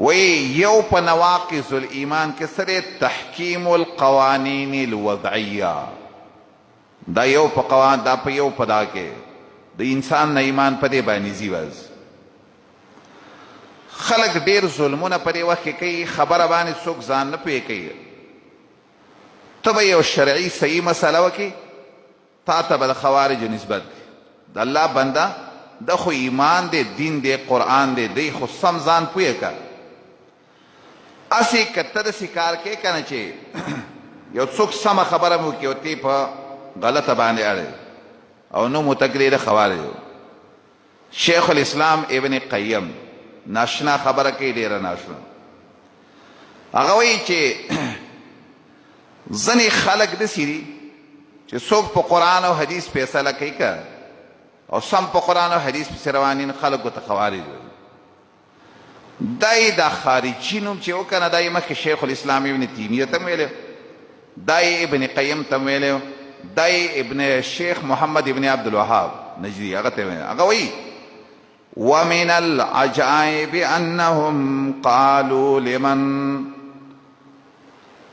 وی یو په نواقض الایمان کې سره تحکیم القوانین الوضعیه، دا یو په قوان دا په یو په دا کې د انسان نه ایمان په دې باندې ځي. وز خلق ډیر ظلمونه په دې وخت کې کوي، خبره باندې څوک ځان نه پوهې کوي. ته به یو شرعي صحیح مسله وکړي، تا ته به د خوارجو نسبت کړي. د الله بنده د خو ایمان دی، دین دی، قرآن دی، دی خو سم ځان پوهې که. اسې که ته داسې کار کوې که نه چې یو څوک سمه خبره مو وکړي او تی په غلطه باندې اړې او نو متکلې د خوارجو. شیخ الاسلام ابن قیم ناشنا خبره کوي، ډېره ناشنا. هغه وایي چې ځینې خلک داسې دي چې څوک په قرآن او حدیث فیصله کوي که او سم په قرآن او حدیث پسې روانین، خلکو ته خوارج وایي. دای دا خارجي نوم چې وکړه نه، دا یې مخکې شیخ الاسلام ابن تیمیه ته ویلی، دا یې ابن قیم ته ویلی، دا یې ابن شیخ محمد ابن عبدالوهاب نجدي هغه ته ویلی. هغه وایي ومن العجائب انهم قالوا لمن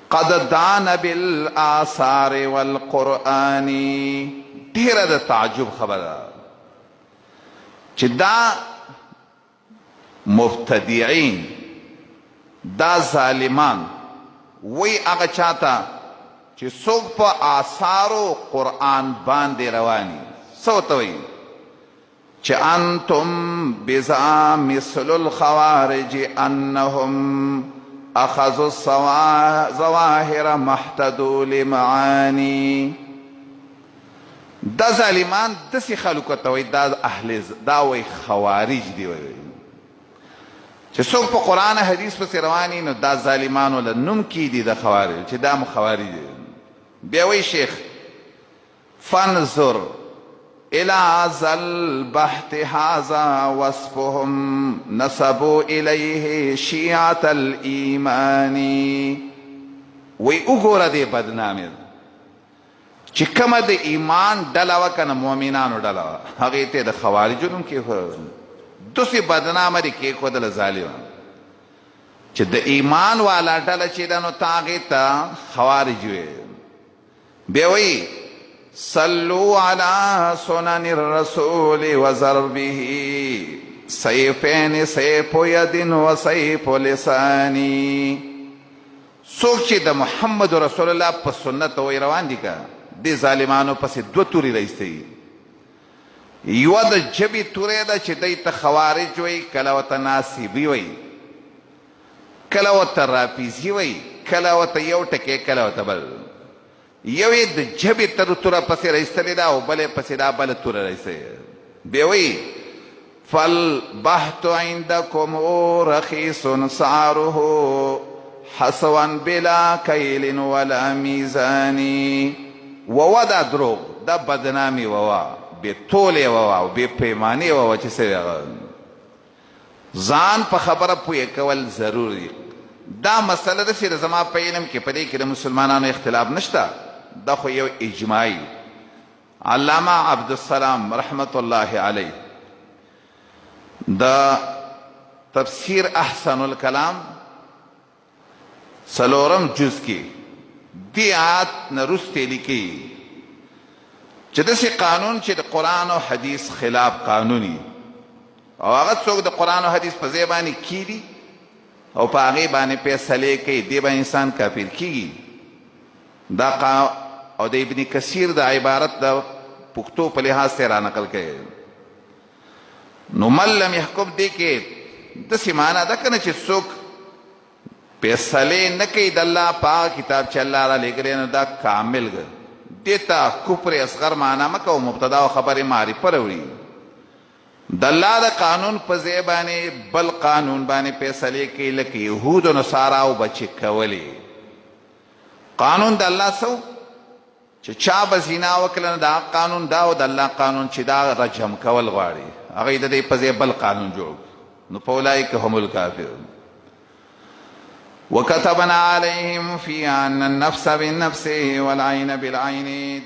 قد دان بالآثار والقرآن. ډیره د تعجب خبره چې دا مبتدعين، دا ظالمان وی هغه چاته چې څوک په آثارو قرآن باندې رواني. څه ورته وایي چې انتم بذا مثل الخوارج انهم اخذوا الظواهر محتدوا لمعاني. دا ظالمان داسې خلکو ته وایي، دا اهل دا وایي خوارج دی. وایي چې څوک په قرآن حدیث پسې رواني نو دا ظالمانو له نوم کیدي د خوارج، چې دا خوارج دی. بیا وایي شیخ فانظر الى ذا البحث هذا وصفهم نسبوا الیه شیعة الایمان. وی وګوره دې بدنامي چې کومه د ایمان ډله وه که نه مؤمنانو ډله وه، هغې ته د خوارجو نوم کېښود. داسې بدنامه دې کېښودله ظالمه چې د ایمان والا ډله چې ده نو ته هغې ته خوارج وې. بیا وایي صلوا على سنن الرسول وضربه سيفين سيف يد وسيف لساني. څوک چې د محمد رسول الله په سنت وی روان دي که دې ظالمانو پسې دوه تورې رایستې. یوه د ژبې توری ده چې دی ته خوارج وی، کله ورته ناصبي وی، کله ورته رافضي وی، کله ورته یو ټکی، کله ورته بل. یو یې د ژبې تر توره پسې رایستلې ده او بل یې پسې دا بله توره رایستې. بیا وایي فالبحث عندکم رخیص سعره حسوا بلا کیل ولا میزانی. ووا دا دروغ، دا بدنامي ووا، بې تولې ووا او بې پیمانې ووا چې څه ځان په خبره پوهې کول ضروري. دا مسله ده چې زما په علم کې په دې کې د مسلمانانو اختلاف نشته، دا خو یو اجماعي. علامه عبدالسلام رحمت الله علیه د تفسیر احسن الکلام څلورم جز کې دې آیات نه وروسته لیکي چې داسې قانون چې د قرآن او حدیث خلاف قانوني او هغه څوک د قرآن او حدیث په ځای باندې کیدي او په هغې باندې فیصلې کوي، دې به انسان کافر کیږي. دا او د ابن کثیر د عبارت د پښتو په لحاظ سره رانقل کوي. نو من لم یحکم دې کې داسې معنا ده که نه چې څوک فیصلې نه کوي د الله پاک کتاب چې الله را لېږلی نو دا کامل دې ته کفر اصغر معنا مه کوه، مبتدا او خبرې معرفه راوړي. د الله د قانون په ځای باندې بل قانون باندې فیصلې کوي، لکه یهود و نصاراو به چې کولې. قانون د الله څه چې چا به زنا وکړه نو دا قانون دا و، د الله قانون چې دا رجم کول غواړي، هغوی د دې په ځای بل قانون جوړ نو فاولئک هم الکافرون. وكتبنا عليهم فيها أن النفس بالنفس والعين بالعين